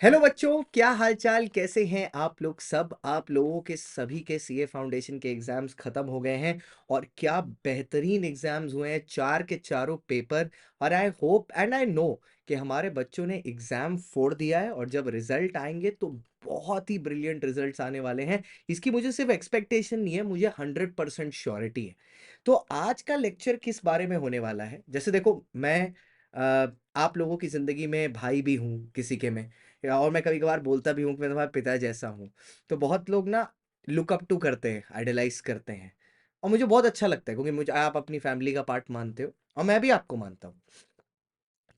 Hello बच्चों, क्या हालचाल, कैसे हैं आप लोग सब। आप लोगों के सभी के सीए फाउंडेशन के एग्जाम्स खत्म हो गए हैं और क्या बेहतरीन एग्जाम्स हुए हैं, चार के चारों पेपर। और I hope and I know कि हमारे बच्चों ने एग्जाम फोड़ दिया है और जब रिजल्ट आएंगे तो बहुत ही ब्रिलियंट रिजल्ट्स आने वाले हैं। इसकी मुझे सिर्फ एक्सपेक्टेशन नहीं है, मुझे 100% श्योरिटी है। तो आज का लेक्चर किस बारे में होने वाला है, जैसे देखो मैं आप लोगों की जिंदगी में भाई भी हूँ किसी के में, और मैं कभी-कभार बोलता भी हूँ कि मैं तुम्हारे पिता जैसा हूँ। तो बहुत लोग ना लुक अप टू करते हैं, आइडलाइज़ करते हैं और मुझे बहुत अच्छा लगता है क्योंकि मुझे आप अपनी फैमिली का पार्ट मानते हो और मैं भी आपको मानता हूँ।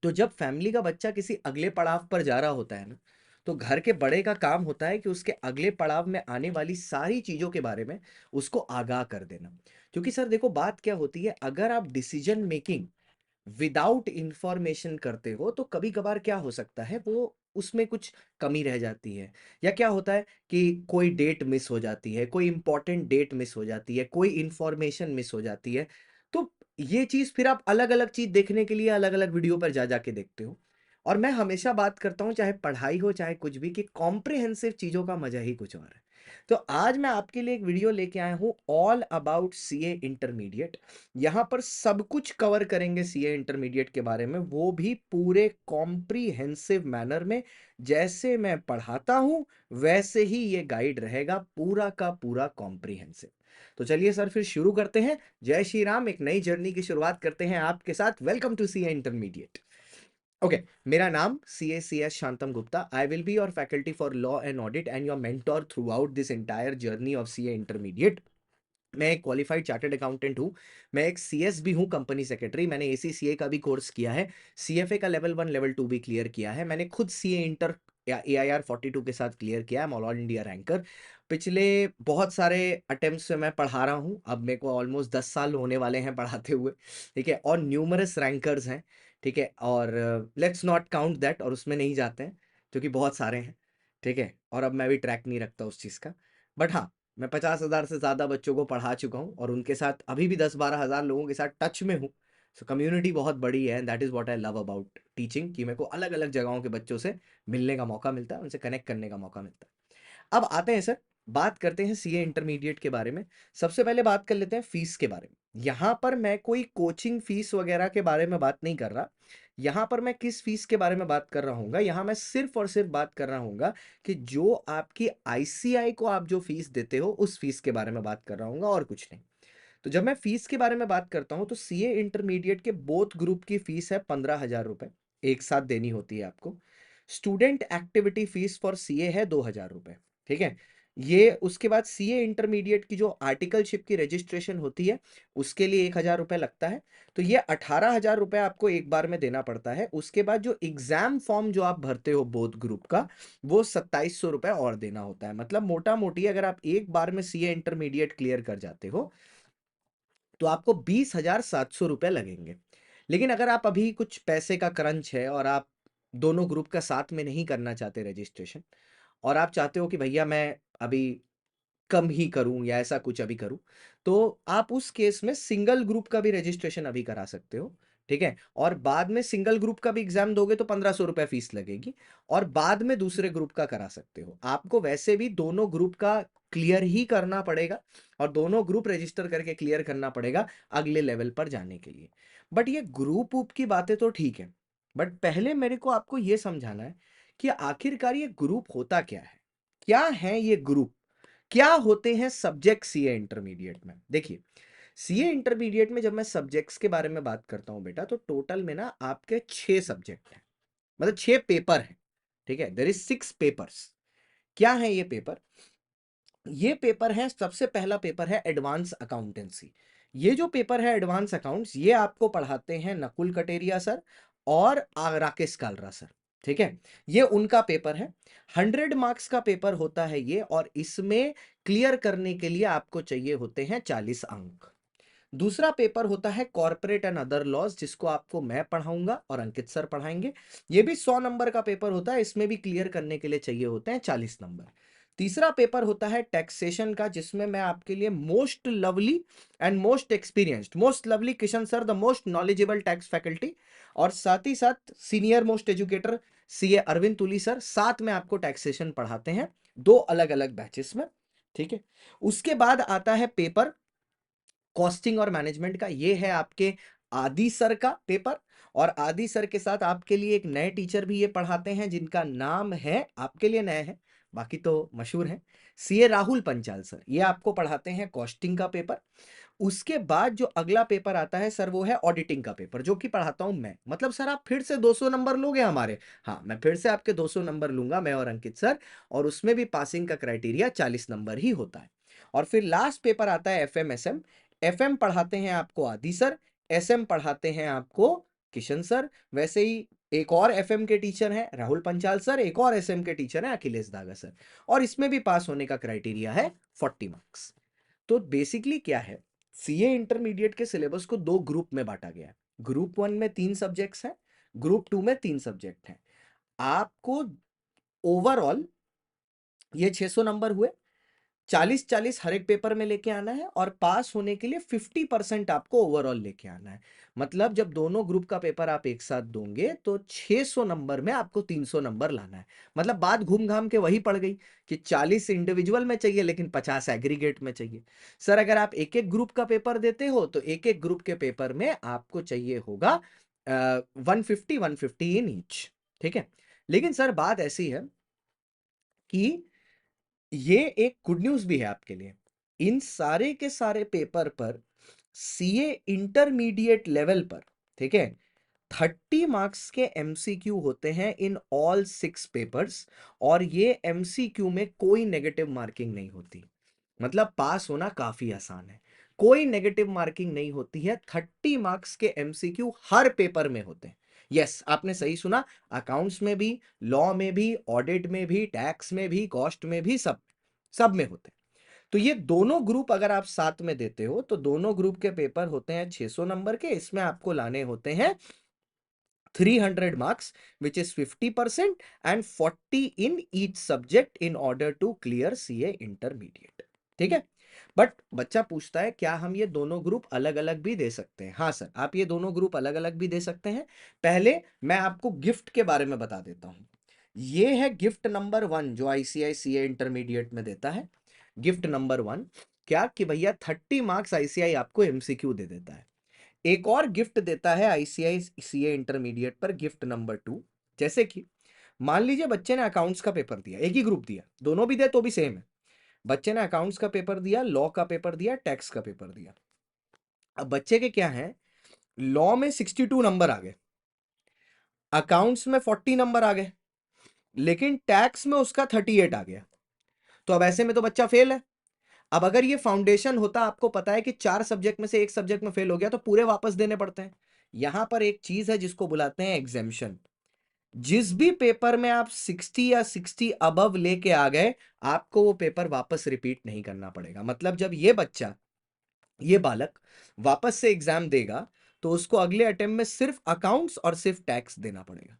तो जब फैमिली का बच्चा किसी अगले पड़ाव पर जा रहा होता है ना, तो घर के बड़े का काम होता है कि उसके अगले पड़ाव में आने वाली सारी चीज़ों के बारे में उसको आगाह कर देना। क्योंकि सर देखो बात क्या होती है, अगर आप डिसीजन मेकिंग विदाउट इंफॉर्मेशन करते हो तो कभी कभार क्या हो सकता है, वो उसमें कुछ कमी रह जाती है। या क्या होता है कि कोई डेट मिस हो जाती है, कोई इंपॉर्टेंट डेट मिस हो जाती है, कोई इंफॉर्मेशन मिस हो जाती है। तो ये चीज फिर आप अलग अलग चीज देखने के लिए अलग अलग वीडियो पर जा जाके देखते हो। और मैं हमेशा बात करता हूँ, चाहे पढ़ाई हो चाहे कुछ भी, कि कॉम्प्रिहेंसिव चीजों का मजा ही कुछ और है। तो आज मैं आपके लिए एक वीडियो लेके आया हूँ, ऑल अबाउट सीए इंटरमीडिएट। यहाँ पर सब कुछ कवर करेंगे सीए इंटरमीडिएट के बारे में, वो भी पूरे कॉम्प्रिहेंसिव मैनर में। जैसे मैं पढ़ाता हूं वैसे ही ये गाइड रहेगा, पूरा का पूरा कॉम्प्रिहेंसिव। तो चलिए सर फिर शुरू करते हैं। जय श्री राम, एक नई जर्नी की शुरुआत करते हैं आपके साथ। Welcome to CA intermediate. Okay, मेरा नाम C S Shantam Gupta. I will be your faculty for law and audit and your mentor throughout this entire journey of CA intermediate. मैं एक क्वालिफाइड चार्टर्ड अकाउंटेंट हूँ। मैं एक सीएस भी हूँ, company secretary. मैंने एसीसीए का भी कोर्स किया है, सीएफए का लेवल 1 लेवल 2 भी क्लियर किया है। मैंने खुद सीए इंटर या एआईआर 42 के साथ क्लियर किया है, ऑल इंडिया रैंकर। पिछले बहुत सारे अटेम्प्ट से मैं पढ़ा रहा हूँ, अब मेरे को ऑलमोस्ट 10 साल होने वाले हैं पढ़ाते हुए। ठीक है, और न्यूमरस रैंकर्स हैं। ठीक है, और लेट्स नॉट काउंट दैट, और उसमें नहीं जाते हैं क्योंकि बहुत सारे हैं। ठीक है, और अब मैं भी ट्रैक नहीं रखता उस चीज़ का। बट हाँ, मैं 50,000 से ज़्यादा बच्चों को पढ़ा चुका हूँ और उनके साथ अभी भी 10-12 हज़ार लोगों के साथ टच में हूँ। सो कम्युनिटी बहुत बड़ी है, and that is what I love about teaching, कि मेरे को अलग अलग जगहों के बच्चों से मिलने का मौका मिलता है, उनसे कनेक्ट करने का मौका मिलता है। अब आते हैं सर, बात करते हैं सीए इंटरमीडिएट के बारे में। सबसे पहले बात कर लेते हैं फीस के बारे में। यहाँ पर मैं कोई कोचिंग फीस वगैरह के बारे में बात नहीं कर रहा। यहाँ पर मैं किस फीस के बारे में बात कर रहा हूँ, यहाँ मैं सिर्फ और सिर्फ बात कर रहा हूँ कि जो आपकी आईसीआई को आप जो फीस देते हो उस फीस के बारे में बात कर रहा हूँ, और कुछ नहीं। तो जब मैं फीस के बारे में बात करता हूँ तो सीए इंटरमीडिएट के बोथ ग्रुप की फीस है 15,000 रुपए, एक साथ देनी होती है आपको। Student activity fees for CA है 2,000 रुपए। ठीक है, ये उसके बाद सीए इंटरमीडिएट की जो आर्टिकलशिप की रजिस्ट्रेशन होती है उसके लिए 1,000 रुपए लगता है। तो ये 18,000 रुपए आपको एक बार में देना पड़ता है। उसके बाद जो एग्जाम फॉर्म जो आप भरते हो बोथ ग्रुप का, वो 2,700 रुपए और देना होता है। मतलब मोटा मोटी अगर आप एक बार में सीए इंटरमीडिएट क्लियर कर जाते हो तो आपको 20,700 रुपए लगेंगे। लेकिन अगर आप अभी कुछ पैसे का क्रंच है और आप दोनों ग्रुप का साथ में नहीं करना चाहते रजिस्ट्रेशन, और आप चाहते हो कि भैया मैं अभी कम ही करूं या ऐसा कुछ अभी करूं, तो आप उस केस में सिंगल ग्रुप का भी रजिस्ट्रेशन अभी करा सकते हो। ठीक है, और बाद में सिंगल ग्रुप का भी एग्जाम दोगे तो 1,500 रुपए फीस लगेगी, और बाद में दूसरे ग्रुप का करा सकते हो। आपको वैसे भी दोनों ग्रुप का क्लियर ही करना पड़ेगा और दोनों ग्रुप रजिस्टर करके क्लियर करना पड़ेगा अगले लेवल पर जाने के लिए। बट ये ग्रुप उप की बातें तो ठीक है, बट पहले मेरे को आपको ये समझाना है कि आखिरकार ये ग्रुप होता क्या है, क्या है ये ग्रुप, क्या होते हैं सब्जेक्ट सीए इंटरमीडिएट में। देखिए, सीए इंटरमीडिएट में जब मैं सब्जेक्ट्स के बारे में बात करता हूं बेटा, तो टोटल में ना आपके 6 सब्जेक्ट हैं, मतलब 6 पेपर हैं। ठीक है, देर इज 6 पेपर्स। क्या है ये पेपर? ये पेपर है, सबसे पहला पेपर है एडवांस अकाउंटेंसी। ये जो पेपर है एडवांस अकाउंट्स, ये आपको पढ़ाते हैं नकुल कटेरिया सर और राकेश कालरा सर। ठीक है, ये उनका पेपर है। 100 मार्क्स का पेपर होता है ये, और इसमें क्लियर करने के लिए आपको चाहिए होते हैं 40 अंक। दूसरा पेपर होता है कॉर्पोरेट एंड अदर लॉज, जिसको आपको मैं पढ़ाऊंगा और अंकित सर पढ़ाएंगे। ये भी 100 नंबर का पेपर होता है, इसमें भी क्लियर करने के लिए चाहिए होते हैं 40 नंबर। तीसरा पेपर होता है टैक्सेशन का, जिसमें मैं आपके लिए most lovely and most experienced, most lovely Kishan sir, the most knowledgeable tax faculty, और साथ ही साथ senior most educator CA Arvind Tuli sir साथ में आपको टैक्सेशन पढ़ाते हैं, 2 अलग-अलग बैचेस में, ठीक है? उसके बाद आता है पेपर कॉस्टिंग और मैनेजमेंट का। ये है आपके आदि सर का पेपर, और आदि सर के साथ आपके लिए एक नए टीचर भी ये पढ़ाते हैं जिनका नाम है, आपके लिए नए हैं, बाकी तो मशहूर हैं, सीए राहुल पंचाल सर। ये आपको पढ़ाते हैं कॉस्टिंग का पेपर। उसके बाद जो अगला पेपर आता है सर, वो है ऑडिटिंग का पेपर, जो कि पढ़ाता हूं मैं। मतलब सर आप फिर से 200 नंबर लोगे हमारे? हाँ, मैं फिर से आपके 200 नंबर लूंगा, मैं और अंकित सर, और उसमें भी पासिंग का क्राइटेरिया 40 नंबर ही होता है। और फिर लास्ट पेपर आता है एफएम एसएम। एफएम पढ़ाते हैं आपको आदि सर, एसएम पढ़ाते हैं आपको किशन सर। वैसे ही एक और एफएम के टीचर हैं राहुल पंचाल सर, एक और एसएम के टीचर हैं अखिलेश दागा सर, और इसमें भी पास होने का क्राइटेरिया है 40 मार्क्स। तो बेसिकली क्या है, सीए इंटरमीडिएट के सिलेबस को 2 ग्रुप में बांटा गया है। ग्रुप 1 में 3 सब्जेक्ट्स हैं, ग्रुप 2 में 3 सब्जेक्ट हैं। आपको ओवरऑल ये 600 नंबर हुए, 40-40 हर एक पेपर में लेके आना है, और पास होने के लिए 50% आपको ओवरऑल लेके आना है। मतलब जब दोनों ग्रुप का पेपर आप एक साथ दोगे तो 600 नंबर में आपको 300 नंबर लाना है। मतलब बात घूम घाम के वही पड़ गई कि 40 इंडिविजुअल में चाहिए लेकिन 50 एग्रीगेट में चाहिए। सर अगर आप एक एक ग्रुप का पेपर देते हो तो एक एक ग्रुप के पेपर में आपको चाहिए होगा 150 इन ईच, ठीक है? लेकिन सर बात ऐसी है कि ये एक गुड न्यूज भी है आपके लिए। इन सारे के सारे पेपर पर सीए इंटरमीडिएट लेवल पर, ठीक है, 30 मार्क्स के एमसीक्यू होते हैं इन ऑल 6 पेपर्स, और ये एमसीक्यू में कोई नेगेटिव मार्किंग नहीं होती। मतलब पास होना काफी आसान है, कोई नेगेटिव मार्किंग नहीं होती है। 30 मार्क्स के एमसीक्यू हर पेपर में होते हैं। यस, आपने सही सुना, अकाउंट्स में भी, लॉ में भी, ऑडिट में भी, टैक्स में भी, कॉस्ट में भी, सब में होते हैं। तो ये दोनों ग्रुप अगर आप साथ में देते हो तो दोनों ग्रुप के पेपर होते हैं 600 नंबर के। इसमें आपको लाने होते हैं 300 marks, which is 50%, and 40 in each subject in order to clear CA intermediate, ठीक है? बट बच्चा पूछता है क्या हम ये दोनों ग्रुप अलग अलग भी दे सकते हैं? हाँ सर, आप ये दोनों ग्रुप अलग अलग भी दे सकते हैं। पहले मैं आपको गिफ्ट के बारे में बता देता हूं। ये है गिफ्ट नंबर 1 जो आईसीआई सीए इंटरमीडिएट में देता है। गिफ्ट नंबर 1 क्या कि भैया 30 मार्क्स आईसीआई आपको एमसीक्यू दे देता है। एक और गिफ्ट देता है आईसीआई सीए इंटरमीडिएट पर, गिफ्ट नंबर 2। जैसे कि मान लीजिए बच्चे ने अकाउंट्स का पेपर दिया, एक ही ग्रुप दिया, दोनों भी दे तो भी सेम है। बच्चे ने अकाउंट्स का पेपर दिया, लॉ का पेपर दिया, टैक्स का पेपर दिया। अब बच्चे के क्या है, लॉ में 62 नंबर आ गए, अकाउंट्स में 40 नंबर आ गए, लेकिन टैक्स में उसका 38 आ गया। तो अब ऐसे में तो बच्चा फेल है। अब अगर ये फाउंडेशन होता, आपको पता है कि 4 सब्जेक्ट में से एक सब्जेक्ट में फेल हो गया तो पूरे वापस देने पड़ते हैं। यहां पर एक चीज है जिसको बुलाते हैं एग्जेम्पशन। जिस भी पेपर में आप 60 या 60 अबव लेके आ गए, आपको वो पेपर वापस रिपीट नहीं करना पड़ेगा। मतलब जब ये बच्चा, ये बालक वापस से एग्जाम देगा तो उसको अगले अटेम्प्ट में सिर्फ अकाउंट्स और सिर्फ टैक्स देना पड़ेगा,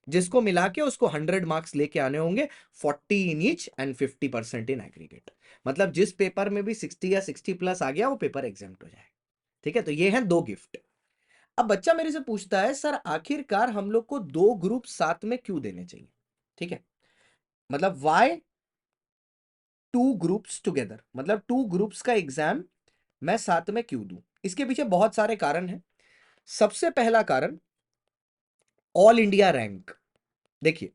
जिसको मिला के उसको 100 मार्क्स लेके आने होंगे, 40 in each and 50% in aggregate. मतलब जिस पेपर में भी 60 या 60 प्लस आ गया वो पेपर एग्जाम्प्ट हो जाएगा, ठीक है? तो ये हैं 2 गिफ्ट। अब बच्चा मेरे से पूछता है सर आखिरकार हम लोग को 2 ग्रुप साथ में क्यों देने चाहिए, ठीक है? मतलब वाई 2 ग्रुप्स टुगेदर, मतलब 2 ग्रुप्स का एग्जाम मैं साथ में क्यों दूं? इसके पीछे बहुत सारे कारण हैं। सबसे पहला कारण ऑल इंडिया रैंक। देखिए,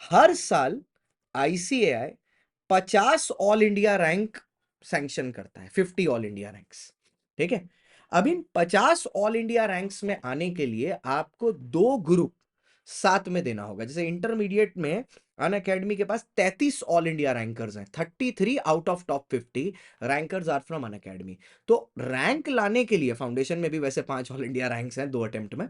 हर साल ICAI 50 all India rank sanction करता है, 50 ऑल इंडिया रैंक्स, ठीक है? अब इन 50 ऑल इंडिया रैंक्स में आने के लिए आपको 2 ग्रुप साथ में देना होगा। जैसे इंटरमीडिएट में अन अकेडमी के पास 33 ऑल इंडिया रैंकर्स हैं, 33 out of top 50 rankers are from Unacademy. तो रैंक लाने के लिए, फाउंडेशन में भी वैसे 5 ऑल इंडिया रैंक्स हैं 2 अटेम्प्ट में,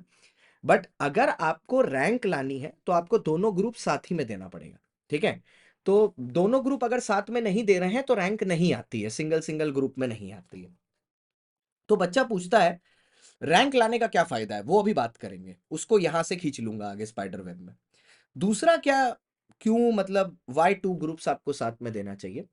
बट अगर आपको रैंक लानी है तो आपको दोनों ग्रुप साथ ही में देना पड़ेगा, ठीक है? तो दोनों ग्रुप अगर साथ में नहीं दे रहे हैं तो रैंक नहीं आती है, सिंगल सिंगल ग्रुप में नहीं आती है। तो बच्चा पूछता है रैंक लाने का क्या फायदा है, वो अभी बात करेंगे, उसको यहां से खींच लूंगा आगे स्पाइडर वेब में। दूसरा क्या, क्यों मतलब वाई 2 ग्रुप्स आपको साथ में देना चाहिए?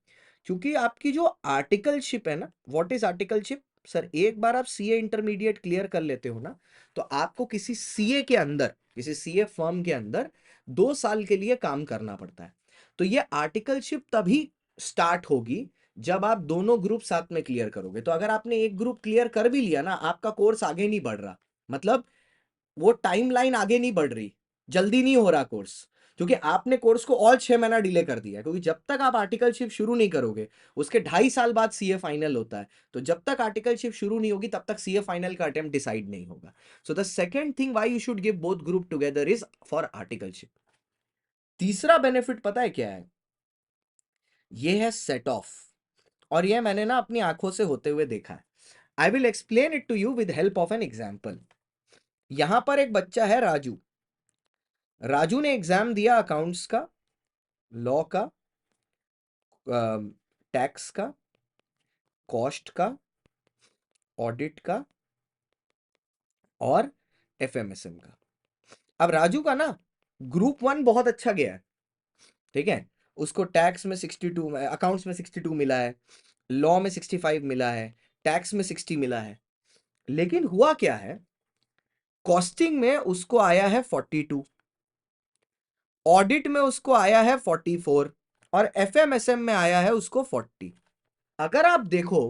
क्योंकि आपकी जो आर्टिकलशिप है ना, व्हाट इज आर्टिकलशिप? सर एक बार आप सीए इंटरमीडिएट क्लियर कर लेते हो ना, तो आपको किसी सीए के अंदर, किसी सीए फर्म के अंदर 2 साल के लिए काम करना पड़ता है। तो ये आर्टिकलशिप तभी स्टार्ट होगी जब आप दोनों ग्रुप साथ में क्लियर करोगे। तो अगर आपने एक ग्रुप क्लियर कर भी लिया ना, आपका कोर्स आगे नहीं बढ़ रहा, मतलब वो टाइमलाइन आगे नहीं बढ़ रही, जल्दी नहीं हो रहा कोर्स, क्योंकि आपने कोर्स को और 6 महीना डिले कर दिया है। क्योंकि जब तक आप आर्टिकलशिप शुरू नहीं करोगे, उसके 2.5 साल बाद सीए फाइनल होता है, तो जब तक आर्टिकलशिप शुरू नहीं होगी तब तक सीए फाइनल का अटेम्प्ट डिसाइड नहीं होगा। So the second thing why you should give both group together is for articleship. तीसरा बेनिफिट पता है क्या है? ये है सेट ऑफ, और ये मैंने ना अपनी आंखों से होते हुए देखा है। I will explain it to you with help of an example. यहां पर एक बच्चा है राजू। राजू ने एग्जाम दिया अकाउंट्स का, लॉ का, टैक्स का, कॉस्ट का, ऑडिट का और एफएमएसएम का। अब राजू का ना ग्रुप 1 बहुत अच्छा गया है, ठीक है। उसको टैक्स में 62, अकाउंट्स में 62 मिला है, लॉ में 65 मिला है, टैक्स में 60 मिला है। लेकिन हुआ क्या है, कॉस्टिंग में उसको आया है 42, ऑडिट में उसको आया है 44 और एफएमएसएम में आया है उसको 40। अगर आप देखो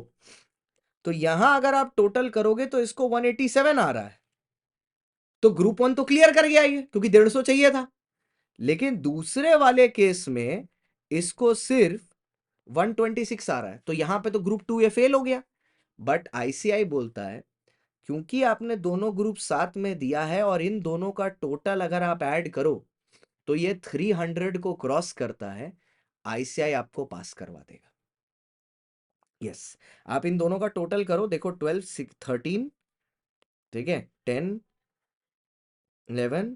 तो यहां अगर आप टोटल करोगे तो इसको 187 आ रहा है। तो ग्रुप 1 तो क्लियर कर गया ये, क्योंकि 150 चाहिए था। लेकिन दूसरे वाले केस में इसको सिर्फ 126 आ रहा है, तो यहां पे तो ग्रुप 2 ये फेल हो गया। बट आईसीआई बोलता है क्योंकि आपने दोनों ग्रुप साथ में दिया है और इन दोनों का टोटल अगर आप ऐड करो तो ये 300 को क्रॉस करता है, आईसीआई आपको पास करवा देगा। यस, आप इन दोनों का टोटल करो, देखो 12 13, ठीक है, 10 11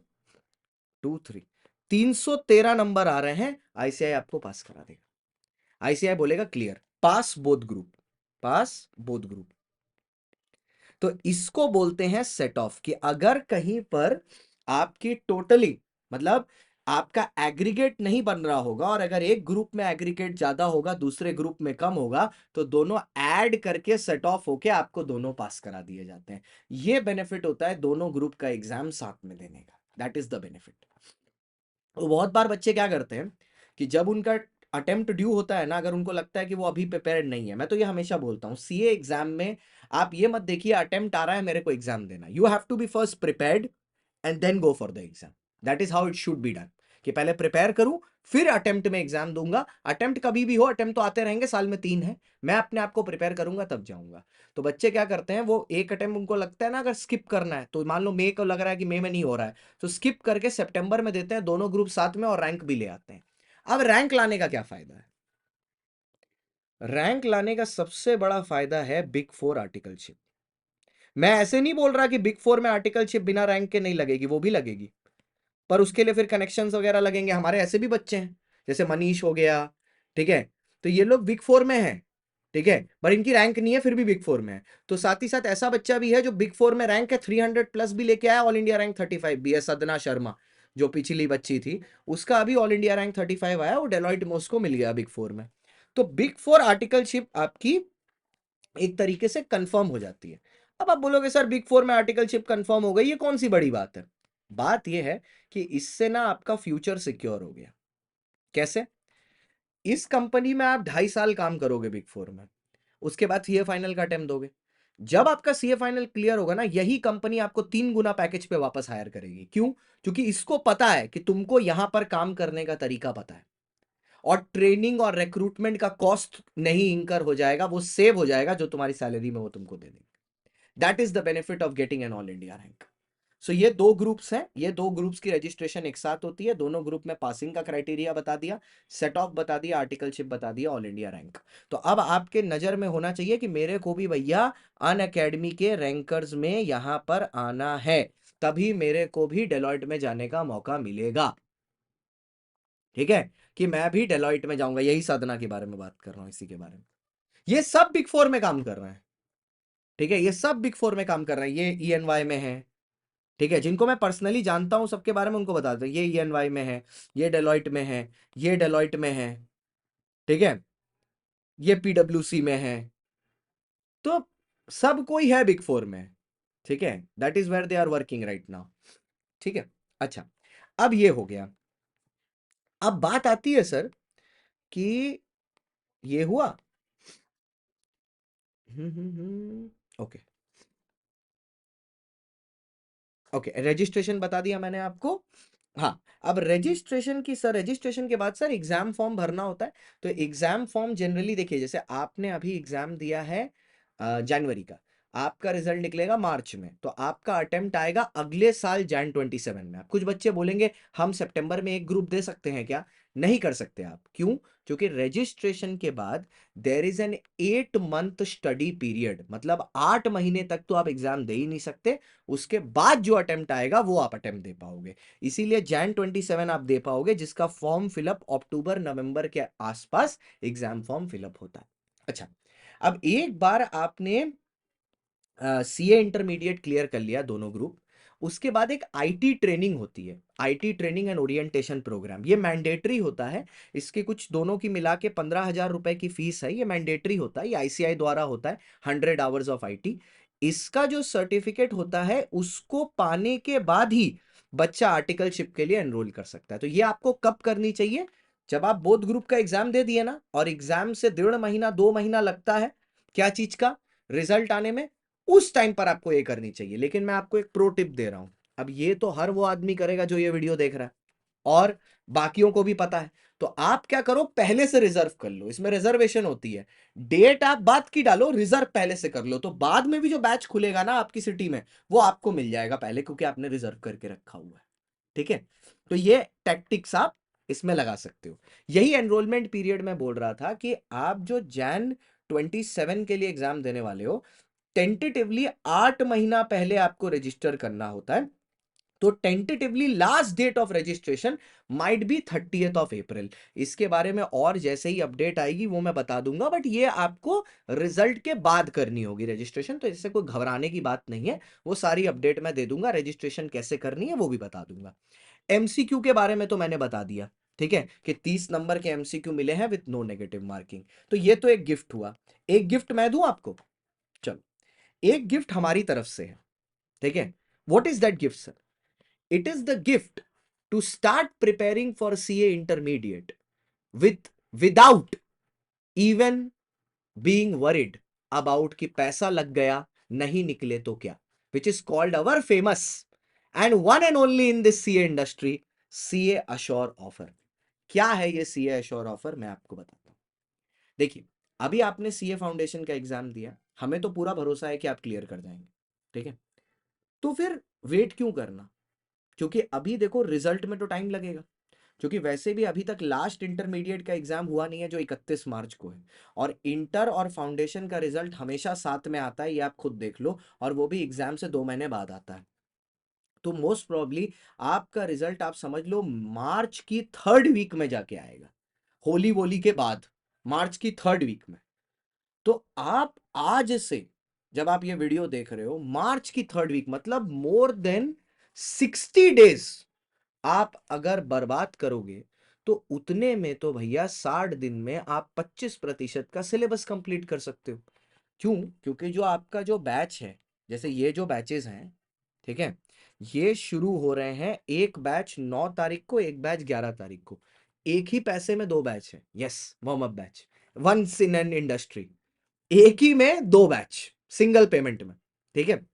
2 3, 313 नंबर आ रहे हैं, आईसीआई आपको पास करा देगा। आईसीआई बोलेगा क्लियर, पास बोथ ग्रुप, पास बोथ ग्रुप। तो इसको बोलते हैं सेट ऑफ, कि अगर कहीं पर आपकी टोटली, मतलब आपका एग्रीगेट नहीं बन रहा होगा और अगर एक ग्रुप में एग्रीगेट ज्यादा होगा दूसरे ग्रुप में कम होगा, तो दोनों ऐड करके सेट ऑफ होके आपको दोनों पास करा दिए जाते हैं। ये बेनिफिट होता है दोनों ग्रुप का एग्जाम साथ में देने का, दैट इज द बेनिफिट। तो बहुत बार बच्चे क्या करते हैं कि जब उनका अटेम्प्ट ड्यू होता है ना, अगर उनको लगता है कि वो अभी प्रिपेयर्ड नहीं है, मैं तो ये हमेशा बोलता हूँ सीए एग्जाम में आप ये मत देखिए अटेम्प्ट आ रहा है मेरे को एग्जाम देना, you have to be first prepared and then go for the exam. That is how it should be done, कि पहले प्रिपेयर करूं फिर अटेम्प्ट में एग्जाम दूंगा। अटेम्प्ट कभी भी हो, अटेम्प्ट तो आते रहेंगे, साल में 3 है, मैं अपने आप को प्रिपेयर करूंगा तब जाऊंगा। तो बच्चे क्या करते हैं, वो एक अटेम्प्ट उनको लगता है ना अगर स्किप करना है, तो मान लो मई को लग रहा है कि मई में नहीं हो रहा है, तो स्किप करके सितंबर में देते हैं, दोनों ग्रुप साथ में और रैंक भी ले आते हैं। अब रैंक लाने का क्या फायदा है? रैंक लाने का सबसे बड़ा फायदा है बिग 4 आर्टिकलशिप। मैं ऐसे नहीं बोल रहा कि बिग 4 में आर्टिकलशिप बिना रैंक के नहीं लगेगी, वो भी लगेगी, पर उसके लिए फिर कनेक्शंस वगैरह लगेंगे। हमारे ऐसे भी बच्चे हैं, जैसे मनीष हो गया, ठीक है, तो ये लोग बिग 4 में हैं, ठीक है, पर इनकी रैंक नहीं है फिर भी बिग 4 में है। तो साथ ही साथ ऐसा बच्चा भी है जो बिग 4 में रैंक है, 300 प्लस भी लेके आया, ऑल इंडिया रैंक 35 भी है, सदना शर्मा जो पिछली बच्ची थी, उसका अभी ऑल इंडिया रैंक 35 आया, वो डेलॉइट में उसको मिल गया बिग 4 में। तो बिग 4 आर्टिकलशिप आपकी एक तरीके से कंफर्म हो जाती है। अब आप बोलोगे सर बिग 4 में आर्टिकलशिप कंफर्म हो गई, ये कौन सी बड़ी बात है? बात यह है कि इससे ना आपका फ्यूचर सिक्योर हो गया। कैसे? इस कंपनी में आप 2.5 साल काम करोगे बिग 4 में, उसके बाद सीए फाइनल का अटेम्प्ट दोगे। जब आपका सीए फाइनल क्लियर होगा ना, यही कंपनी आपको 3 गुना पैकेज पे वापस हायर करेगी। क्यों? क्योंकि इसको पता है कि तुमको यहां पर काम करने का तरीका पता है, और ट्रेनिंग और रिक्रूटमेंट का कॉस्ट नहीं इंकर हो जाएगा, वो सेव हो जाएगा, जो तुम्हारी सैलरी में वो तुमको दे देंगे। That is the benefit of getting an all India rank. So ये 2 ग्रुप्स हैं, ये 2 ग्रुप्स की रजिस्ट्रेशन एक साथ होती है, दोनों ग्रुप में पासिंग का क्राइटेरिया बता दिया, सेट ऑफ बता दिया, आर्टिकलशिप बता दिया, ऑल इंडिया रैंक। तो अब आपके नजर में होना चाहिए कि मेरे को भी भैया अन अकेडमी के रैंकर्स में यहां पर आना है, तभी मेरे को भी डेलॉइट में जाने का मौका मिलेगा। ठीक है, कि मैं भी डेलॉइट में जाऊंगा, यही साधना के बारे में बात कर रहा हूं, इसी के बारे में। ये सब बिग 4 में काम कर रहे हैं, ठीक है, ये सब बिग 4 में काम कर रहे हैं, ये ईएनवाई में है, ठीक है, जिनको मैं पर्सनली जानता हूं सबके बारे में उनको बता दो, ये ईएनवाई में है, ये डेलॉइट में है, ये डेलॉइट में है, ठीक है, ये पीडब्ल्यूसी में है। तो सब कोई है बिग फोर में, ठीक है, that is where they are working right now, ठीक है। अच्छा, अब ये हो गया। अब बात आती है सर कि ये हुआ। ओके, ओके, रजिस्ट्रेशन बता दिया मैंने आपको। हाँ, अब रजिस्ट्रेशन की सर, रजिस्ट्रेशन के बाद सर एग्जाम फॉर्म भरना होता है। तो एग्जाम फॉर्म जनरली देखिए, जैसे आपने अभी एग्जाम दिया है जनवरी का, आपका रिजल्ट निकलेगा मार्च में, तो आपका अटेम्प्ट आएगा अगले साल Jan 27 में। कुछ बच्चे बोलेंगे हम सितंबर में एक ग्रुप दे सकते हैं क्या? नहीं कर सकते आप। क्यों? क्योंकि रजिस्ट्रेशन के बाद there is an 8 month study period, मतलब 8 महीने तक तो आप एग्जाम दे ही नहीं सकते। उसके बाद जो अटेम्प्ट आएगा वो आप अटेम्प्ट दे पाओगे। इसीलिए Jan 27 आप दे पाओगे, जिसका फॉर्म फिलअप अक्टूबर नवंबर के आसपास एग्जाम फॉर्म फिलअप होता है। अच्छा, अब एक बार आपने सीए इंटरमीडिएट क्लियर कर लिया दोनों ग्रुप, उसके बाद एक आईटी ट्रेनिंग होती है, IT training and orientation programme. ये मैंडेटरी होता है। इसके कुछ दोनों की मिला के 15,000 रुपए की फीस है। ये मैंडेटरी होता है, ये आईसीआई द्वारा होता है, 100 आवर्स ऑफ आईटी। इसका जो सर्टिफिकेट होता है उसको पाने के बाद ही बच्चा आर्टिकलशिप के लिए एनरोल कर सकता है। तो ये आपको कब करनी चाहिए? जब आप बोथ ग्रुप का एग्जाम दे दिए ना, और एग्जाम से 1.5 महीना 2 महीना लगता है क्या चीज का, रिजल्ट आने में, उस टाइम पर आपको ये करनी चाहिए। लेकिन मैं आपको एक प्रो टिप दे रहा हूं। अब ये तो हर वो आदमी करेगा जो ये वीडियो देख रहा है, और बाकियों को भी पता है। तो आप क्या करो, पहले से रिजर्व कर लो। इसमें रिजर्वेशन होती है, डेट आप बाद की डालो, रिजर्व पहले से कर लो। तो बाद में भी जो बैच खुलेगा ना आपकी सिटी में, वो आपको मिल जाएगा पहले, क्योंकि आपने रिजर्व करके रखा हुआ है। ठीक है, तो ये टैक्टिक्स आप इसमें लगा सकते हो। यही एनरोलमेंट पीरियड में बोल रहा था कि आप जो Jan 27 के लिए एग्जाम देने वाले हो, टेंटेटिवली 8 महीना पहले आपको रजिस्टर करना होता है। तो tentatively last date of registration might be 30th of April। इसके बारे में और जैसे ही अपडेट आएगी वो मैं बता दूंगा, बट ये आपको रिजल्ट के बाद करनी होगी रजिस्ट्रेशन। तो इससे कोई घबराने की बात नहीं है, वो सारी अपडेट मैं दे दूंगा। रजिस्ट्रेशन कैसे करनी है वो भी बता दूंगा। एमसीक्यू के बारे में तो मैंने बता दिया, ठीक है, कि 30 नंबर के एमसीक्यू मिले हैं विथ नो नेगेटिव मार्किंग। तो ये तो एक गिफ्ट हुआ। एक गिफ्ट मैं दूं आपको, चलो, एक गिफ्ट हमारी तरफ से है, ठीक है। What is that gift sir? It is the gift to start preparing for CA intermediate without even being worried about कि पैसा लग गया, नहीं निकले तो क्या, which is called our famous and one and only in this CA industry, CA assure offer. क्या है ये सीए अश्योर ऑफर? मैं आपको बताता हूं। देखिए, अभी आपने सीए फाउंडेशन का एग्जाम दिया, हमें तो पूरा भरोसा है कि आप क्लियर कर जाएंगे, ठीक है। तो फिर वेट क्यों करना? क्योंकि अभी देखो रिजल्ट में तो टाइम लगेगा, क्योंकि वैसे भी अभी तक लास्ट इंटरमीडिएट का एग्जाम हुआ नहीं है, जो 31 मार्च को है। और इंटर और फाउंडेशन का रिजल्ट हमेशा साथ में आता है, ये आप खुद देख लो, और वो भी एग्जाम से 2 महीने बाद आता है। तो मोस्ट प्रोबेबली आपका रिजल्ट आप समझ लो मार्च की 3rd वीक में जाके आएगा, होली वोली के बाद, मार्च की 3rd वीक में। तो आप आज से, जब आप ये वीडियो देख रहे हो, मार्च की 3rd वीक मतलब मोर देन 60 डेज आप अगर बर्बाद करोगे, तो उतने में तो भैया 60 दिन में आप 25% का सिलेबस कंप्लीट कर सकते हो। क्यों? क्योंकि जो आपका जो बैच है, जैसे ये जो बैचेस हैं, ठीक है, ये शुरू हो रहे हैं। एक बैच 9 तारीख को, एक बैच 11 तारीख को। एक ही पैसे में दो बैच है, yes, warm up batch, once in an industry. एक ही में दो बैच, सिंगल पेमेंट में, ठीक है।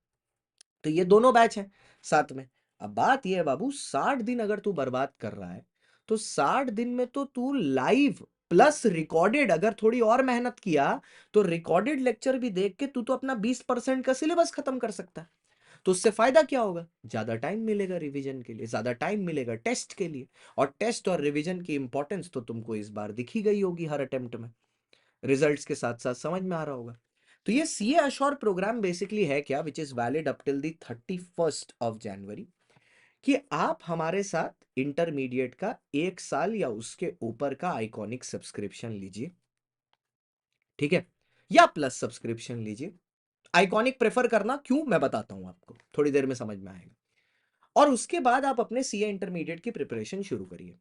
तो ये दोनों बैच हैं साथ में। अब बात ये है बाबू, 60 दिन अगर तू बर्बाद कर रहा है, तो 60 दिन में तो तू लाइव प्लस रिकॉर्डेड, अगर थोड़ी और मेहनत किया तो रिकॉर्डेड लेक्चर भी देख के तू तो अपना 20% का सिलेबस खत्म कर सकता है। तो उससे फायदा क्या होगा? ज्यादा टाइम मिलेगा रिवीजन के लिए, ज्यादा टाइम मिलेगा टेस्ट के लिए। और टेस्ट और रिवीजन की इंपॉर्टेंस तो तुमको इस बार दिखी गई होगी हर अटेम्प्ट में, रिजल्ट्स के साथ साथ समझ में आ रहा होगा। तो ये सीए अश्योर प्रोग्राम बेसिकली है क्या, which is valid up till the 31st of January, कि आप हमारे साथ इंटरमीडिएट का 1 साल या उसके ऊपर का आइकॉनिक सब्सक्रिप्शन लीजिए, ठीक है, या प्लस सब्सक्रिप्शन लीजिए। आइकॉनिक प्रेफर करना क्यों, मैं बताता हूं आपको, थोड़ी देर में समझ में आएगा। और उसके बाद आप अपने सीए इंटरमीडिएट की प्रिपरेशन शुरू करिए।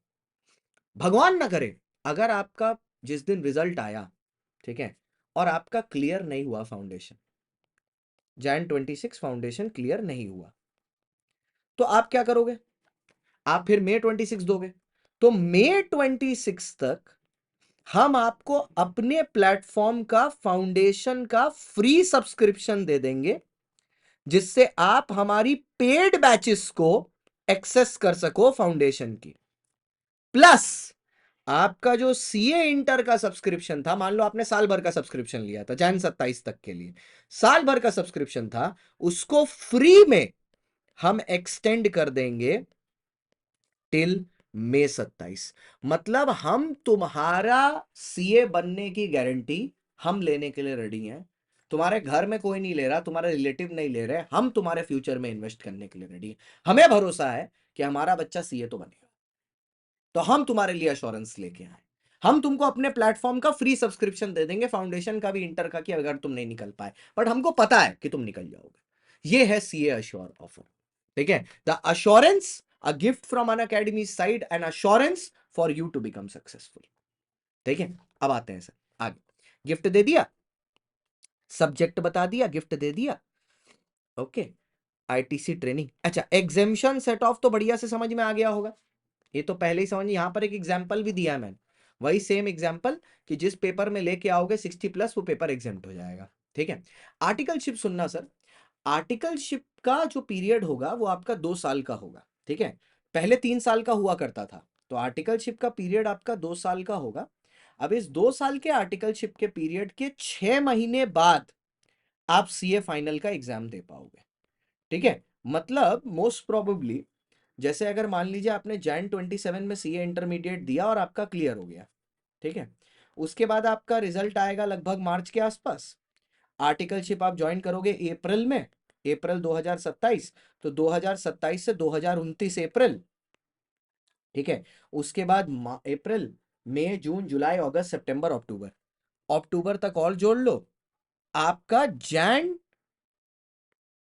भगवान ना करे, अगर आपका जिस दिन रिजल्ट आया, ठीक है, और आपका क्लियर नहीं हुआ फाउंडेशन, जैन 26 फाउंडेशन क्लियर नहीं हुआ, तो आप क्या करोगे? आप फिर मई 26 दोगे। तो मई 26 तक हम आपको अपने प्लेटफॉर्म का फाउंडेशन का फ्री सब्सक्रिप्शन दे देंगे, जिससे आप हमारी पेड बैचेस को एक्सेस कर सको फाउंडेशन की। प्लस आपका जो सीए इंटर का सब्सक्रिप्शन था, मान लो आपने साल भर का सब्सक्रिप्शन लिया था जैन 27 तक के लिए, साल भर का सब्सक्रिप्शन था, उसको फ्री में हम एक्सटेंड कर देंगे टिल मई 27। मतलब हम तुम्हारा सीए बनने की गारंटी हम लेने के लिए रेडी हैं। तुम्हारे घर में कोई नहीं ले रहा, तुम्हारे रिलेटिव नहीं ले रहे, हम तुम्हारे फ्यूचर में इन्वेस्ट करने के लिए रेडी हैं। हमें भरोसा है कि हमारा बच्चा सीए तो बनेगा, तो हम तुम्हारे लिए अश्योरेंस लेके आए। हम तुमको अपने प्लेटफॉर्म का फ्री सब्सक्रिप्शन दे देंगे, फाउंडेशन का भी, इंटर का, कि अगर तुम नहीं निकल पाए, बट हमको पता है कि तुम निकल जाओगे। ये है सीए अश्योर ऑफर। ठीक है, the assurance, a gift from Unacademy side, and assurance for you to become successful. ठीक है, अब आते हैं सर आगे। गिफ्ट दे दिया, सब्जेक्ट बता दिया, गिफ्ट दे दिया। Okay, ITC training. अच्छा, एग्जेम्पशन सेट ऑफ तो बढ़िया से समझ में आ गया होगा, ये तो पहले ही समझिए। यहां पर एक एग्जाम्पल भी दिया है मैंने, वही सेम एग्जाम्पल, कि जिस पेपर में लेके आओगे 60 प्लस, वो पेपर एग्जेम्प्ट हो जाएगा। ठीक है, आर्टिकलशिप सुनना सर। आर्टिकलशिप का जो पीरियड होगा वो आपका 2 साल का होगा। ठीक है, पहले 3 साल का हुआ करता था, तो आर्टिकलशिप का पीरियड आपका 2 साल का होगा। अब इस 2 साल के आर्टिकलशिप के पीरियड के 6 महीने बाद आप सीए फाइनल का एग्जाम दे पाओगे। ठीक है, मतलब मोस्ट प्रोबेबली, जैसे अगर मान लीजिए आपने जैन 27 में सीए इंटरमीडिएट दिया और आपका क्लियर हो गया, ठीक है, उसके बाद आपका रिजल्ट आएगा लगभग मार्च के आसपास। आर्टिकलशिप आप ज्वाइन करोगे अप्रैल में, अप्रैल 2027, तो 2027 से 2029 अप्रैल। ठीक है, उसके बाद अप्रैल, मई, जून, जुलाई, अगस्त, सितंबर, अक्टूबर, अक्टूबर तक और जोड़ लो, आपका Jain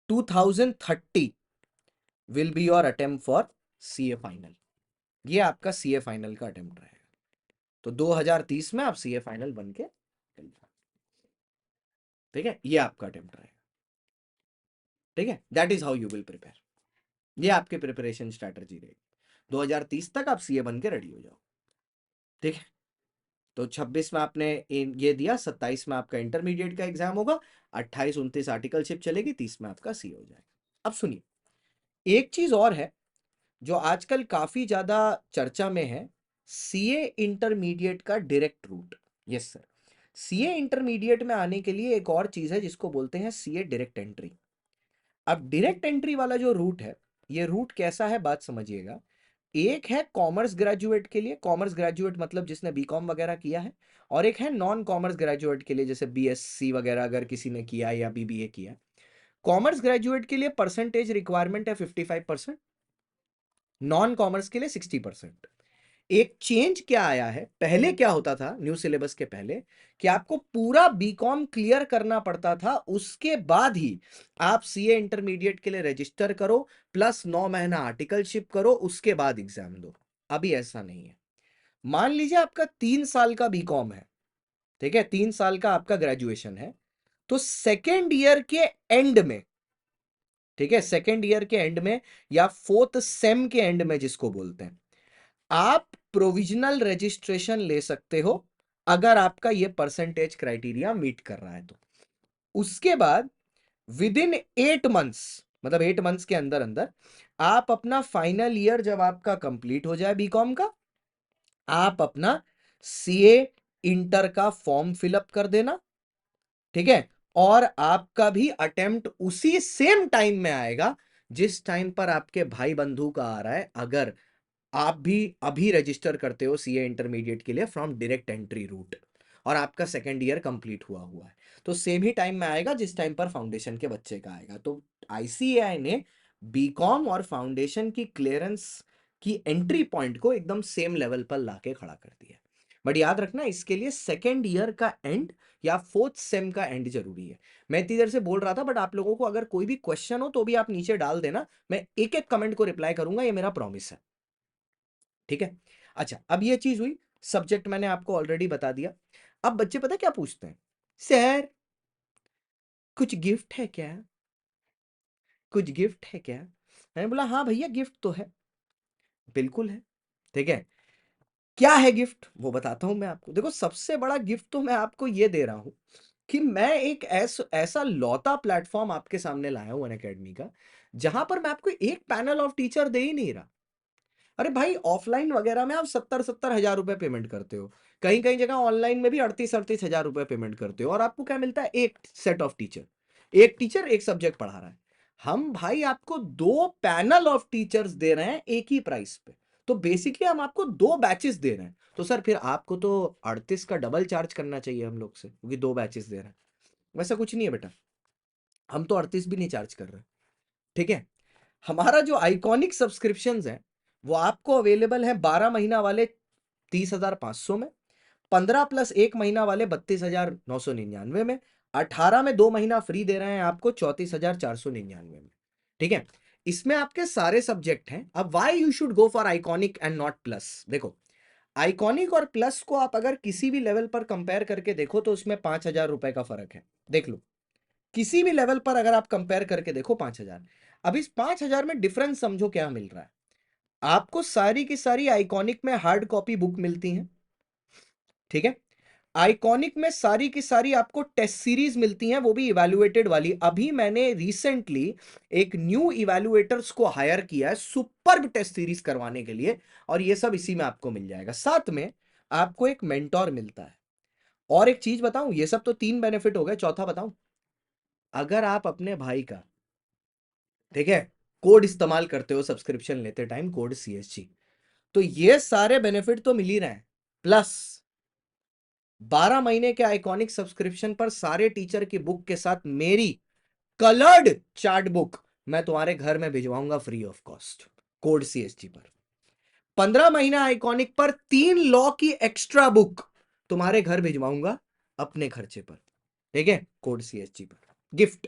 2030 will be your attempt for CA final. ये आपका सीए फाइनल का अटेम्प्ट रहेगा। तो 2030 में आप सीए फाइनल बन के, ठीक है, ये आपका अटेम्प्ट रहेगा। ठीक है, that is how you will prepare. ये आपके प्रिपरेशन स्ट्रैटेजी रहेगी। 2030 तक आप सीए बन के रेडी हो जाओ। ठीक है, तो 26 में आपने ये दिया, 27 में आपका इंटरमीडिएट का एग्जाम होगा, 28 29 आर्टिकलशिप चलेगी, 30 में आपका सीए हो जाएगा। अब सुनिए, एक चीज और है जो आजकल काफी ज्यादा चर्चा में है, सीए इंटरमीडिएट का direct route. Yes sir, CA intermediate में आने के लिए एक और चीज है जिसको बोलते हैं सीए डायरेक्ट एंट्री। अब डायरेक्ट एंट्री वाला जो रूट है, ये रूट कैसा है बात समझिएगा। एक है कॉमर्स ग्रेजुएट के लिए, कॉमर्स ग्रेजुएट मतलब जिसने बीकॉम वगैरह किया है, और एक है नॉन कॉमर्स ग्रेजुएट के लिए, जैसे बीएससी वगैरह अगर किसी ने किया या बीबीए किया। कॉमर्स ग्रेजुएट के लिए परसेंटेज रिक्वायरमेंट है 55%, नॉन कॉमर्स के लिए 60%। एक चेंज क्या आया है, पहले क्या होता था न्यू सिलेबस के पहले, कि आपको पूरा बीकॉम क्लियर करना पड़ता था, उसके बाद ही आप सीए इंटरमीडिएट के लिए रजिस्टर करो, प्लस 9 महीना आर्टिकलशिप करो, उसके बाद एग्जाम दो। अभी ऐसा नहीं है। मान लीजिए आपका 3 साल का बीकॉम है, ठीक है, 3 साल का आपका ग्रेजुएशन है, तो सेकेंड ईयर के एंड में, ठीक है, सेकेंड ईयर के एंड में या फोर्थ सेम के एंड में जिसको बोलते हैं, आप प्रोविजनल रजिस्ट्रेशन ले सकते हो, अगर आपका ये परसेंटेज क्राइटेरिया मीट कर रहा है तो। उसके बाद विद इन 8 मंथ्स, मतलब 8 मंथ्स के अंदर अंदर आप अपना फाइनल ईयर जब आपका कंप्लीट हो जाए बीकॉम का, आप अपना सीए इंटर का फॉर्म फिलअप कर देना। ठीक है, और आपका भी अटेम्प्ट उसी सेम टाइम में आएगा जिस टाइम पर आपके भाई बंधु का आ रहा है, अगर आप भी अभी रजिस्टर करते हो सीए इंटरमीडिएट के लिए फ्रॉम डायरेक्ट एंट्री रूट, और आपका सेकेंड ईयर कंप्लीट हुआ हुआ है, तो सेम ही टाइम में आएगा जिस टाइम पर फाउंडेशन के बच्चे का आएगा। तो आईसीएआई ने बीकॉम और फाउंडेशन की क्लियरेंस की एंट्री पॉइंट को एकदम सेम लेवल पर लाके खड़ा कर दिया। बट याद रखना, इसके लिए सेकेंड ईयर का एंड या फोर्थ सेम का एंड जरूरी है। मैं इतनी देर से बोल रहा था, बट आप लोगों को अगर कोई भी क्वेश्चन हो तो भी आप नीचे डाल देना, मैं एक एक कमेंट को रिप्लाई करूंगा, ये मेरा प्रॉमिस है। ठीक है, अच्छा, अब ये चीज हुई, सब्जेक्ट मैंने आपको ऑलरेडी बता दिया। अब बच्चे पता क्या पूछते हैं, सर कुछ गिफ्ट है क्या? कुछ गिफ्ट है क्या? मैंने बोला हाँ भैया गिफ्ट तो है, बिल्कुल है। ठीक है, क्या है गिफ्ट वो बताता हूं मैं आपको। देखो सबसे बड़ा गिफ्ट तो मैं आपको ये दे रहा हूं कि मैं एक ऐसा लौता प्लेटफॉर्म आपके सामने लाया हूं अनअकैडमी का, जहां पर मैं आपको एक पैनल ऑफ टीचर दे ही नहीं रहा। अरे भाई ऑफलाइन वगैरह में आप 70-70 हजार रुपए पेमेंट करते हो, कहीं कहीं जगह ऑनलाइन में भी 38-38 हजार रुपए पेमेंट करते हो, और आपको क्या मिलता है? एक सेट ऑफ टीचर, एक टीचर एक सब्जेक्ट पढ़ा रहा है। हम भाई आपको दो पैनल ऑफ टीचर्स दे रहे हैं एक ही प्राइस पे। तो बेसिकली हम आपको दो बैचेस दे रहे हैं। तो सर फिर आपको तो 38 का डबल चार्ज करना चाहिए हम लोग से, क्योंकि दो बैचेस दे रहे हैं। वैसा कुछ नहीं है बेटा, हम तो 38 भी नहीं चार्ज कर रहे। ठीक है, हमारा जो आइकॉनिक सब्सक्रिप्शंस है वो आपको अवेलेबल है 12 महीना वाले 30,500 में, 15 प्लस एक महीना वाले 32,999 में, 18 में 2 महीना फ्री दे रहे हैं आपको 34,499 में। ठीक है, इसमें आपके सारे सब्जेक्ट हैं। अब Y you should go for iconic and not plus? देखो आइकॉनिक और प्लस को आप अगर किसी भी लेवल पर कंपेयर करके देखो तो उसमें 5,000 रुपए का फर्क है। देख लो किसी भी लेवल पर अगर आप कंपेयर करके देखो 5,000। अब इस 5,000 में डिफरेंस समझो क्या मिल रहा है। आपको सारी की सारी आइकॉनिक में हार्ड कॉपी बुक मिलती हैं। ठीक है, आइकॉनिक में सारी की सारी आपको टेस्ट सीरीज मिलती हैं, वो भी इवैल्यूएटेड वाली। अभी मैंने रिसेंटली एक न्यू इवैल्यूएटर्स को हायर किया है सुपर्ब टेस्ट सीरीज करवाने के लिए, और ये सब इसी में आपको मिल जाएगा। साथ में आपको एक मेंटोर मिलता है। और एक चीज बताऊं, ये सब तो 3 बेनिफिट हो गए, चौथा बताऊं? अगर आप अपने भाई का, ठीक है, कोड इस्तेमाल करते हो सब्सक्रिप्शन लेते टाइम, कोड CSG, तो ये सारे बेनिफिट तो मिल ही रहे हैं। प्लस 12 महीने के आइकॉनिक सब्सक्रिप्शन पर सारे टीचर की बुक के साथ मेरी कलर्ड चार्ट बुक मैं तुम्हारे घर में भिजवाऊंगा free of cost, code CSG पर। 15 महीना आइकॉनिक पर 3 लॉ की एक्स्ट्रा बुक तुम्हारे घर भिजवाऊंगा अपने खर्चे पर। ठीक है, कोड CSG पर गिफ्ट।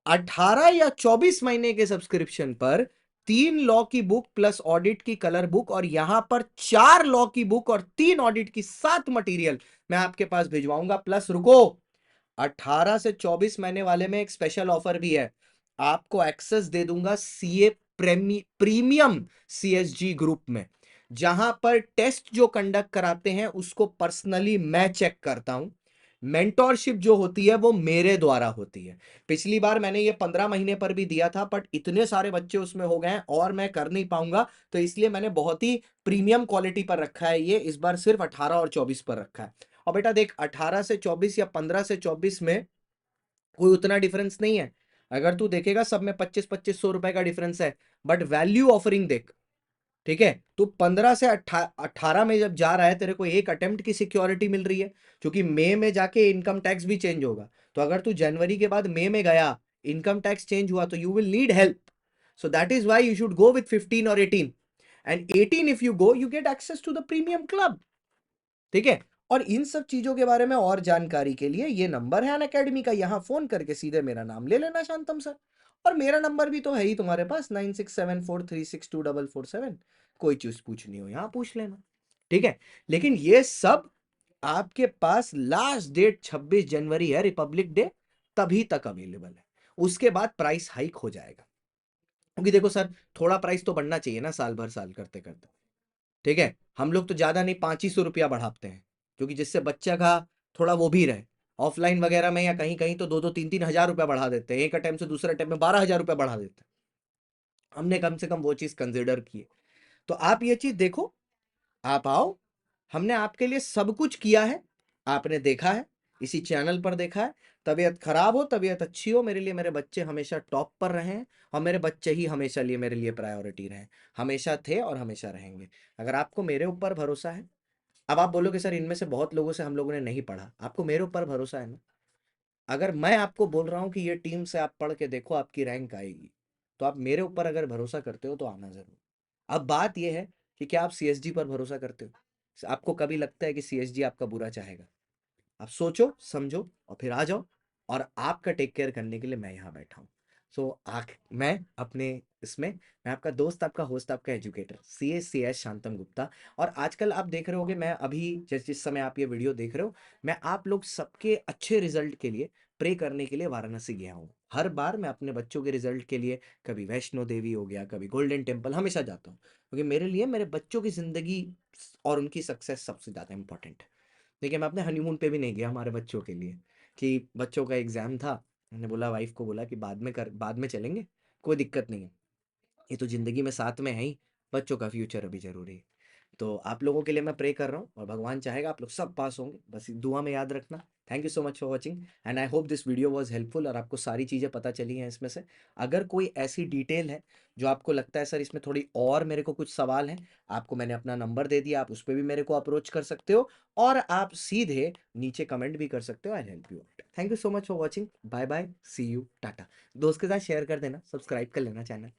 18 या 24 महीने के सब्सक्रिप्शन पर 3 लॉ की बुक प्लस ऑडिट की कलर बुक, और यहां पर 4 लॉ की बुक और 3 ऑडिट की 7 मटेरियल मैं आपके पास भिजवाऊंगा। प्लस रुको, 18 से 24 महीने वाले में एक स्पेशल ऑफर भी है, आपको एक्सेस दे दूंगा सीए प्रीमियम CSG ग्रुप में, जहां पर टेस्ट जो कंडक्ट कराते हैं उसको पर्सनली मैं चेक करता हूं। मेंटोरशिप जो होती है वो मेरे द्वारा होती है। पिछली बार मैंने ये 15 महीने पर भी दिया था, बट इतने सारे बच्चे उसमें हो गए हैं और मैं कर नहीं पाऊंगा, तो इसलिए मैंने बहुत ही प्रीमियम क्वालिटी पर रखा है। ये इस बार सिर्फ 18 और 24 पर रखा है। और बेटा देख, 18 से 24 या 15 से 24 में कोई उतना डिफरेंस नहीं है। अगर तू देखेगा सब में 25-25 सौ रुपए का डिफरेंस है, बट वैल्यू ऑफरिंग देख। ठीक है, तो 15 से 18 में जब जा रहा है, तेरे को एक अटेम्प्ट की सिक्योरिटी मिल रही है, क्योंकि मई में जाके इनकम टैक्स भी चेंज होगा। तो अगर तू जनवरी के बाद मई में गया, इनकम टैक्स चेंज हुआ, तो you will need help. So that is why you should go with 15 और 18, and 18 if you go you get access to the premium club. ठीक है, और इन सब चीजों के बारे में और जानकारी के लिए ये नंबर है अनअकैडमी का, यहां फोन करके सीधे मेरा नाम ले लेना, शांतम सर। और मेरा नंबर भी तो है ही तुम्हारे पास, 9674362447। कोई चीज पूछनी हो यहां पूछ लेना। ठीक है, लेकिन ये सब आपके पास लास्ट डेट 26 जनवरी है, रिपब्लिक डे, तभी तक अवेलेबल है। उसके बाद प्राइस हाइक हो जाएगा, क्योंकि देखो सर, थोड़ा प्राइस तो बढ़ना चाहिए ना साल भर साल करते करते। ठीक है, हम लोग तो ज्यादा नहीं 500 रुपया बढ़ाते हैं, क्योंकि जिससे बच्चा का थोड़ा वो भी रहे। ऑफलाइन वगैरह में या कहीं कहीं तो 2-2 3-3 हजार रुपया बढ़ा देते हैं, एक अटेम्प्ट से दूसरे अटेम्प्ट में 12,000 रुपया बढ़ा देते हैं। हमने कम से कम वो चीज कंसिडर की है। तो आप ये चीज देखो, आप आओ, हमने आपके लिए सब कुछ किया है, आपने देखा है, इसी चैनल पर देखा है। तबीयत खराब हो तबीयत अच्छी हो, मेरे लिए मेरे बच्चे हमेशा टॉप पर रहे हैं, और मेरे बच्चे ही हमेशा लिए मेरे लिए प्रायोरिटी रहे, हमेशा थे और हमेशा रहेंगे। अगर आपको मेरे ऊपर भरोसा है, अब आप बोलोगे सर इनमें से बहुत लोगों से हम लोगों ने नहीं पढ़ा, आपको मेरे ऊपर भरोसा है ना? अगर मैं आपको बोल रहा हूँ कि ये टीम से आप पढ़ के देखो आपकी रैंक आएगी, तो आप मेरे ऊपर अगर भरोसा करते हो तो आना जरूर। अब बात यह है कि क्या आप CSG पर भरोसा करते हो? आपको कभी लगता है कि CSG आपका बुरा चाहेगा? आप सोचो समझो और फिर आ जाओ, और आपका टेक केयर करने के लिए मैं यहाँ बैठा हूँ। सो मैं अपने इसमें, मैं आपका दोस्त, आपका होस्ट, आपका एजुकेटर CS शांतम गुप्ता। और आजकल आप देख रहे होगे, मैं अभी जिस जिस समय आप ये वीडियो देख रहे हो, मैं आप लोग सबके अच्छे रिजल्ट के लिए प्रे करने के लिए वाराणसी गया हूँ। हर बार मैं अपने बच्चों के रिजल्ट के लिए कभी वैष्णो देवी हो गया, कभी गोल्डन टेम्पल हमेशा जाता हूँ। क्योंकि मेरे लिए मेरे बच्चों की ज़िंदगी और उनकी सक्सेस सबसे ज़्यादा इम्पोर्टेंट है। देखिए, मैं अपने हनीमून पे भी नहीं गया हमारे बच्चों के लिए कि बच्चों का एग्ज़ाम था, मैंने बोला वाइफ़ को बोला कि बाद में चलेंगे, कोई दिक्कत नहीं है। ये तो ज़िंदगी में साथ में है ही, बच्चों का फ्यूचर अभी ज़रूरी है। तो आप लोगों के लिए मैं प्रे कर रहा हूँ और भगवान चाहेगा आप लोग सब पास होंगे, बस दुआ में याद रखना। Thank you so much for watching and I hope this video was helpful और आपको सारी चीज़ें पता चली हैं इसमें से। अगर कोई ऐसी डिटेल है जो आपको लगता है सर इसमें थोड़ी और मेरे को कुछ सवाल हैं, आपको मैंने अपना नंबर दे दिया, आप उस पे भी मेरे को अप्रोच कर सकते हो और आप सीधे नीचे कमेंट भी कर सकते हो, I will help you out. Thank you so much for watching, bye bye, see you, tata. दोस्त के साथ शेयर कर देना, सब्सक्राइब कर लेना चैनल।